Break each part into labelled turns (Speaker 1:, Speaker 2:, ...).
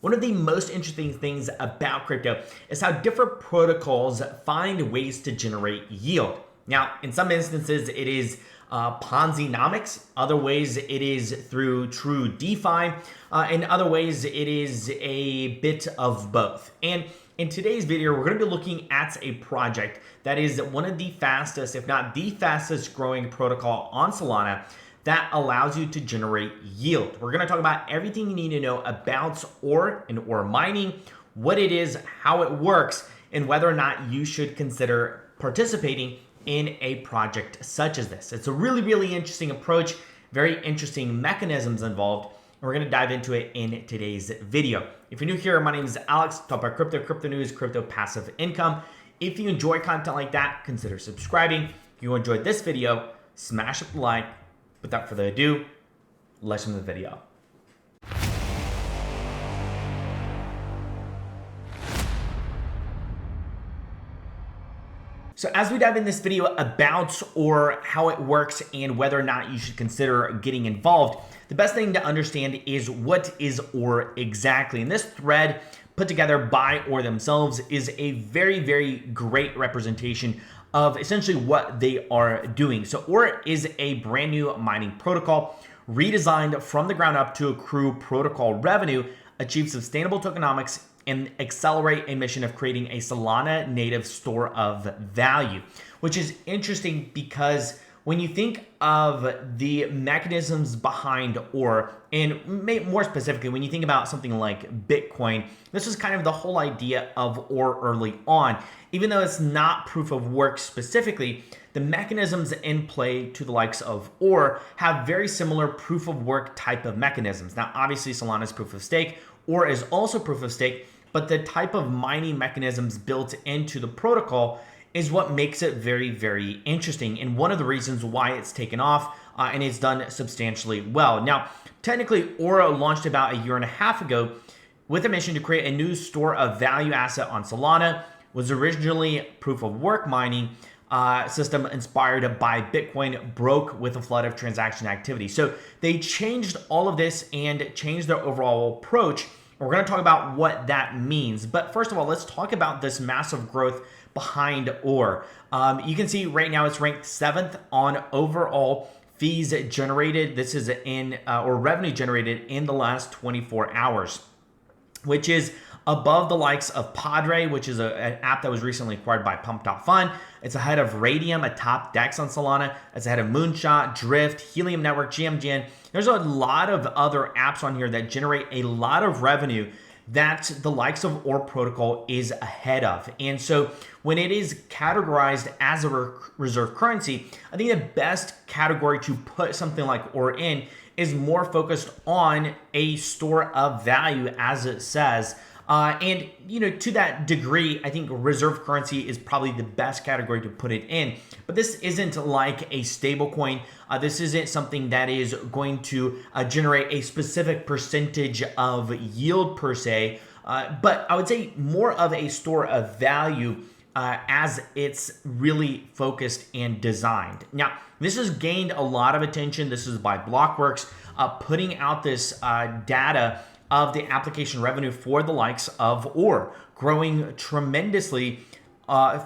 Speaker 1: One of the most interesting things about crypto is how different protocols find ways to generate yield. Now, in some instances, it is Ponzi-nomics. Other ways, it is through true DeFi. In other ways, it is a bit of both. And in today's video, we're going to be looking at a project that is one of the fastest, if not the fastest growing protocol on Solana that allows you to generate yield. We're going to talk about everything you need to know about OR and OR mining, what it is, how it works, and whether or not you should consider participating in a project such as this. It's a really, really interesting approach, very interesting mechanisms involved. And we're going to dive into it in today's video. If you're new here, my name is Alex, talk about crypto, crypto news, crypto passive income. If you enjoy content like that, consider subscribing. If you enjoyed this video, smash up the like. Without further ado, let's move the video. So as we dive in this video about OR, how it works, and whether or not you should consider getting involved, the best thing to understand is what is OR exactly. And this thread put together by OR themselves is a very, very great representation of essentially what they are doing. So OR is a brand new mining protocol redesigned from the ground up to accrue protocol revenue, achieve sustainable tokenomics, and accelerate a mission of creating a Solana native store of value, which is interesting because when you think of the mechanisms behind OR, and more specifically, when you think about something like Bitcoin, this was kind of the whole idea of OR early on. Even though it's not proof of work specifically, the mechanisms in play to the likes of OR have very similar proof of work type of mechanisms. Now, obviously, Solana is proof of stake, OR is also proof of stake, but the type of mining mechanisms built into the protocol is what makes it very, very interesting, and one of the reasons why it's taken off and it's done substantially well. Now, technically, OR launched about a year and a half ago with a mission to create a new store of value asset on Solana. Was originally proof of work mining system inspired by Bitcoin, broke with a flood of transaction activity. So they changed all of this and changed their overall approach. We're going to talk about what that means. But first of all, let's talk about this massive growth behind OR. You can see right now it's ranked 7th on overall fees generated. This is or revenue generated in the last 24 hours, which is above the likes of Padre, which is an app that was recently acquired by Pump.Fun. It's ahead of Radium, a top DEX on Solana. It's ahead of Moonshot, Drift, Helium Network, GMGN. There's a lot of other apps on here that generate a lot of revenue that the likes of OR protocol is ahead of. And so when it is categorized as a reserve currency, I think the best category to put something like OR in is more focused on a store of value, as it says. And, to that degree, I think reserve currency is probably the best category to put it in. But this isn't like a stable coin. This isn't something that is going to generate a specific percentage of yield per se. But I would say more of a store of value as it's really focused and designed. Now, this has gained a lot of attention. This is by Blockworks putting out this data of the application revenue for the likes of OR, growing tremendously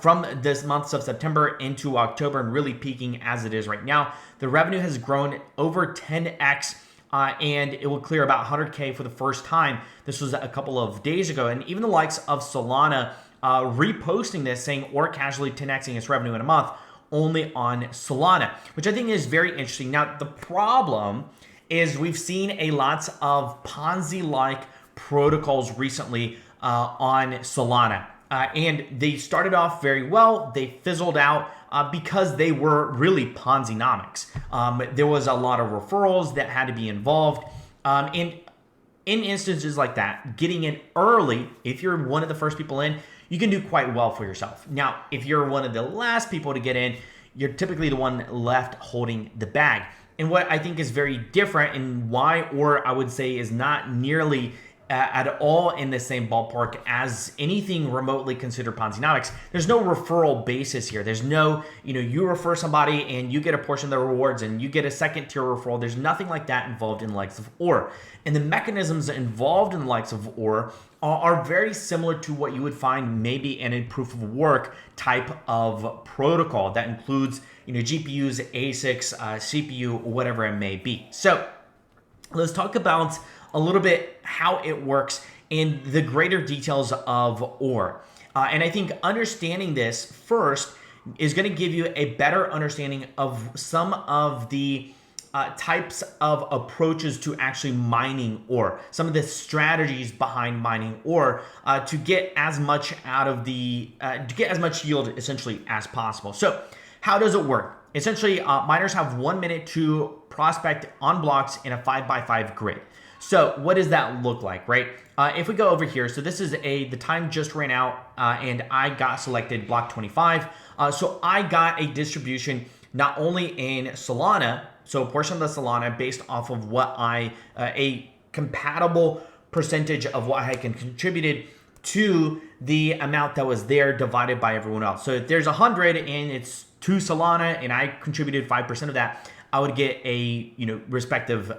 Speaker 1: from this months of September into October and really peaking as it is right now. The revenue has grown over 10x and it will clear about 100K for the first time. This was a couple of days ago. And even the likes of Solana reposting this, saying OR casually 10xing its revenue in a month only on Solana, which I think is very interesting. Now, the problem is we've seen a lot of Ponzi-like protocols recently on Solana. And they started off very well. They fizzled out because they were really Ponzi-nomics. There was a lot of referrals that had to be involved. And in instances like that, getting in early, if you're one of the first people in, you can do quite well for yourself. Now, if you're one of the last people to get in, you're typically the one left holding the bag. And what I think is very different and why OR I would say is not nearly at all in the same ballpark as anything remotely considered Ponzi-nomics. There's no referral basis here. There's no, you refer somebody and you get a portion of the rewards and you get a second tier referral. There's nothing like that involved in the likes of OR. And the mechanisms involved in the likes of OR are very similar to what you would find maybe in a proof of work type of protocol that includes, GPUs, ASICs, CPU, whatever it may be. So let's talk about a little bit how it works and the greater details of OR. And I think understanding this first is going to give you a better understanding of some of the types of approaches to actually mining OR, some of the strategies behind mining OR to get as much out of to get as much yield essentially as possible. So how does it work? Essentially, miners have 1 minute to prospect on blocks in a 5x5 grid. So what does that look like, right? If we go over here, so this is the time just ran out and I got selected block 25. So I got a distribution not only in Solana, so a portion of the Solana based off of what a compatible percentage of what I can contributed to the amount that was there divided by everyone else. So if there's 100 and it's 2 Solana and I contributed 5% of that, I would get a respective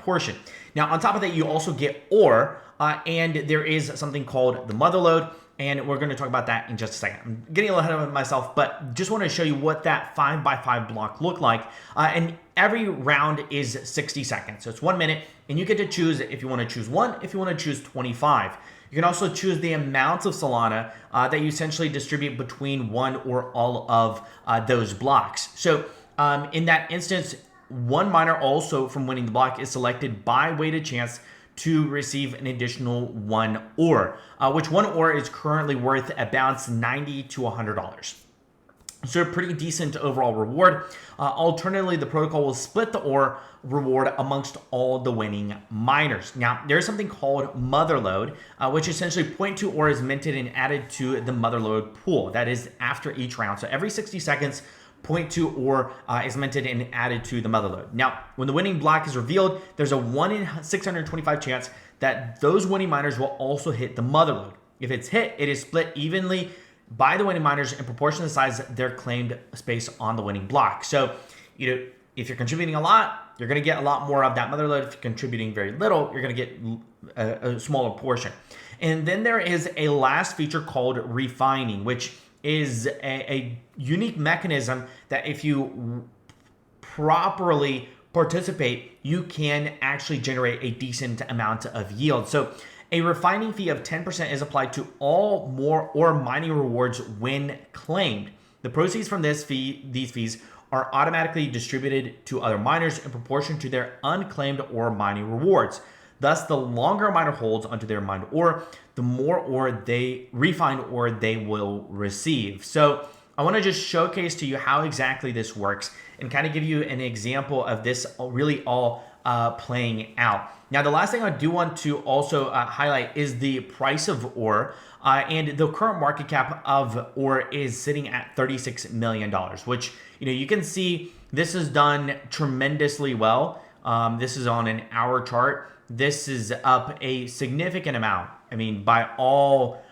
Speaker 1: portion. Now on top of that, you also get OR, and there is something called the mother load, and we're going to talk about that in just a second. I'm getting a little ahead of myself, but just want to show you what that 5x5 block look like. And every round is 60 seconds, so it's 1 minute, and you get to choose if you want to choose 1, if you want to choose 25. You can also choose the amount of Solana that you essentially distribute between one or all of those blocks. So in that instance, one miner also from winning the block is selected by weighted chance to receive an additional 1 OR, which 1 OR is currently worth about $90 to $100. So a pretty decent overall reward. Alternatively, the protocol will split the OR reward amongst all the winning miners. Now, there's something called mother load, which essentially 0.2 OR is minted and added to the mother load pool. That is after each round. So every 60 seconds, 0.2 OR is minted and added to the mother load. Now, when the winning block is revealed, there's a 1 in 625 chance that those winning miners will also hit the mother load. If it's hit, it is split evenly by the winning miners in proportion to the size of their claimed space on the winning block. So, if you're contributing a lot, you're going to get a lot more of that mother load. If you're contributing very little, you're going to get a smaller portion. And then there is a last feature called refining, which is a unique mechanism that if you properly participate, you can actually generate a decent amount of yield. So a refining fee of 10% is applied to all more or mining rewards when claimed. The proceeds from these fees are automatically distributed to other miners in proportion to their unclaimed or mining rewards. Thus, the longer a miner holds onto their mined ore, the more ore they refined ore they will receive. So I want to just showcase to you how exactly this works and kind of give you an example of this really all playing out. Now, the last thing I do want to also highlight is the price of ore, and the current market cap of ore is sitting at $36 million, which you can see this is done tremendously well. This is on an hour chart. This is up a significant amount. I mean, by all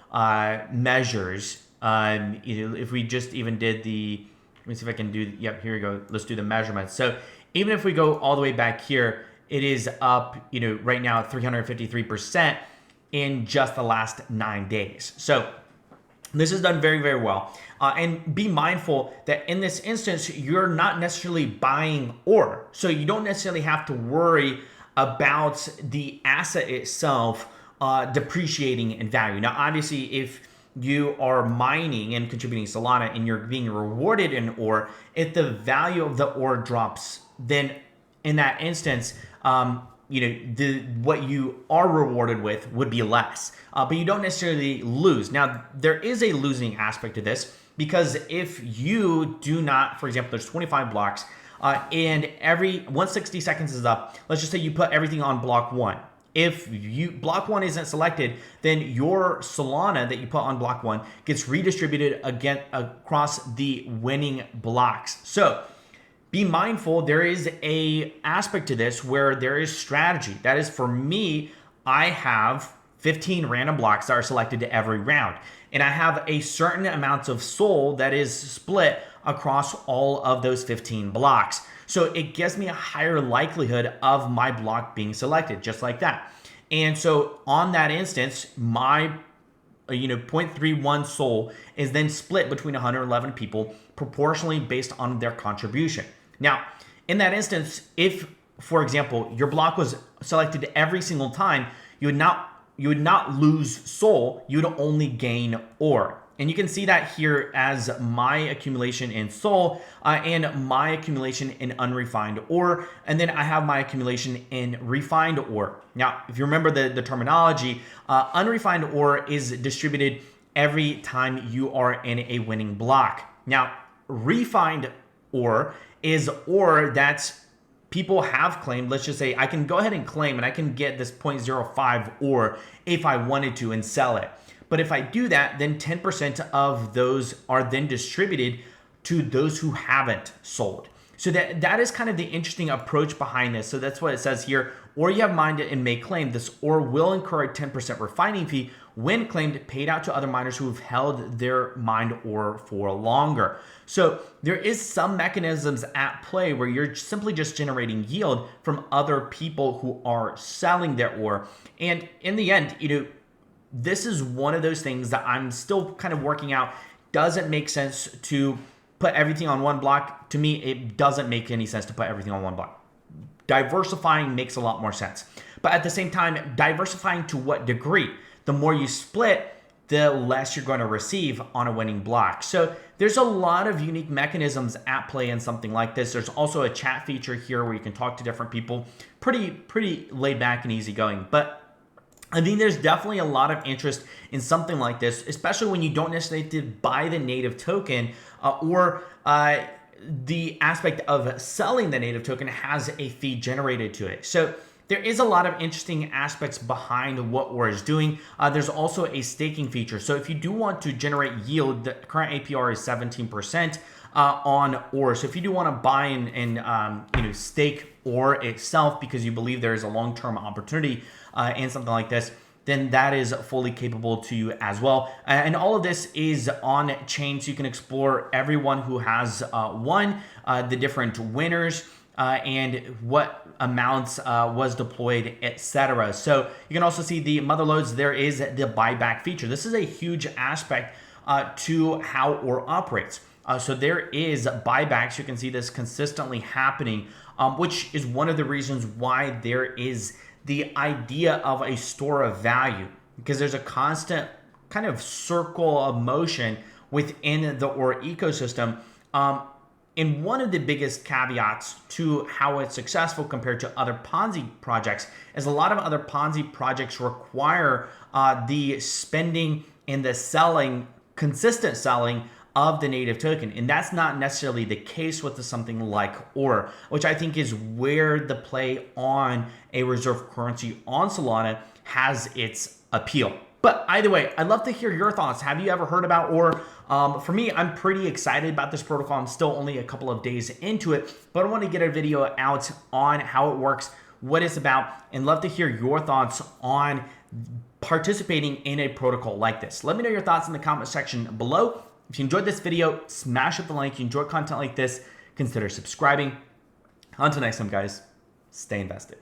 Speaker 1: measures, if we just even did let me see if I can do, yep, here we go. Let's do the measurements. So even if we go all the way back here, it is up, right now 353% in just the last 9 days. So this is done very, very well. And be mindful that in this instance, you're not necessarily buying ore. So you don't necessarily have to worry about the asset itself depreciating in value. Now, obviously, if you are mining and contributing Solana and you're being rewarded in ore, if the value of the ore drops, then in that instance, what you are rewarded with would be less, but you don't necessarily lose. Now, there is a losing aspect to this because if you do not, for example, there's 25 blocks, and once 60 seconds is up, let's just say you put everything on block 1. If block 1 isn't selected, then your Solana that you put on block 1 gets redistributed again across the winning blocks. So be mindful, there is a aspect to this where there is strategy. That is, for me, I have 15 random blocks that are selected every round. And I have a certain amount of SOL that is split across all of those 15 blocks. So it gives me a higher likelihood of my block being selected, just like that. And so on that instance, my 0.31 SOL is then split between 111 people proportionally based on their contribution. Now, in that instance, if, for example, your block was selected every single time, you would not lose SOL, you would only gain OR. And you can see that here as my accumulation in SOL and my accumulation in unrefined OR. And then I have my accumulation in refined OR. Now, if you remember the terminology, unrefined OR is distributed every time you are in a winning block. Now, refined OR is OR that's people have claimed. Let's just say I can go ahead and claim and I can get this 0.05 OR if I wanted to and sell it. But if I do that, then 10% of those are then distributed to those who haven't sold. So that is kind of the interesting approach behind this. So that's what it says here. Or you have mined and may claim this or will incur a 10% refining fee when claimed, paid out to other miners who have held their mined ore for longer. So there is some mechanisms at play where you're simply just generating yield from other people who are selling their ore. And in the end, this is one of those things that I'm still kind of working out. Doesn't make sense to put everything on one block. To me, it doesn't make any sense to put everything on one block. Diversifying makes a lot more sense. But at the same time, diversifying to what degree? The more you split, the less you're going to receive on a winning block. So there's a lot of unique mechanisms at play in something like this. There's also a chat feature here where you can talk to different people. Pretty laid back and easygoing. But I think there's definitely a lot of interest in something like this, especially when you don't necessarily have to buy the native token or the aspect of selling the native token has a fee generated to it. So there is a lot of interesting aspects behind what OR is doing. There's also a staking feature. So if you do want to generate yield, the current APR is 17% on OR. So if you do want to buy and stake OR itself because you believe there is a long-term opportunity in something like this, then that is fully capable to you as well. And all of this is on chain, so you can explore everyone who has won, the different winners, and what amounts was deployed, etc. So you can also see the mother loads. There is the buyback feature. This is a huge aspect to how OR operates. So there is buybacks. You can see this consistently happening, which is one of the reasons why there is the idea of a store of value, because there's a constant kind of circle of motion within the OR ecosystem. And one of the biggest caveats to how it's successful compared to other Ponzi projects is a lot of other Ponzi projects require the spending and the selling, consistent selling of the native token. And that's not necessarily the case with something like OR, which I think is where the play on a reserve currency on Solana has its appeal. But either way, I'd love to hear your thoughts. Have you ever heard about OR? For me, I'm pretty excited about this protocol. I'm still only a couple of days into it, but I want to get a video out on how it works, what it's about, and love to hear your thoughts on participating in a protocol like this. Let me know your thoughts in the comment section below. If you enjoyed this video, smash up the like. If you enjoy content like this, consider subscribing. Until next time, guys, stay invested.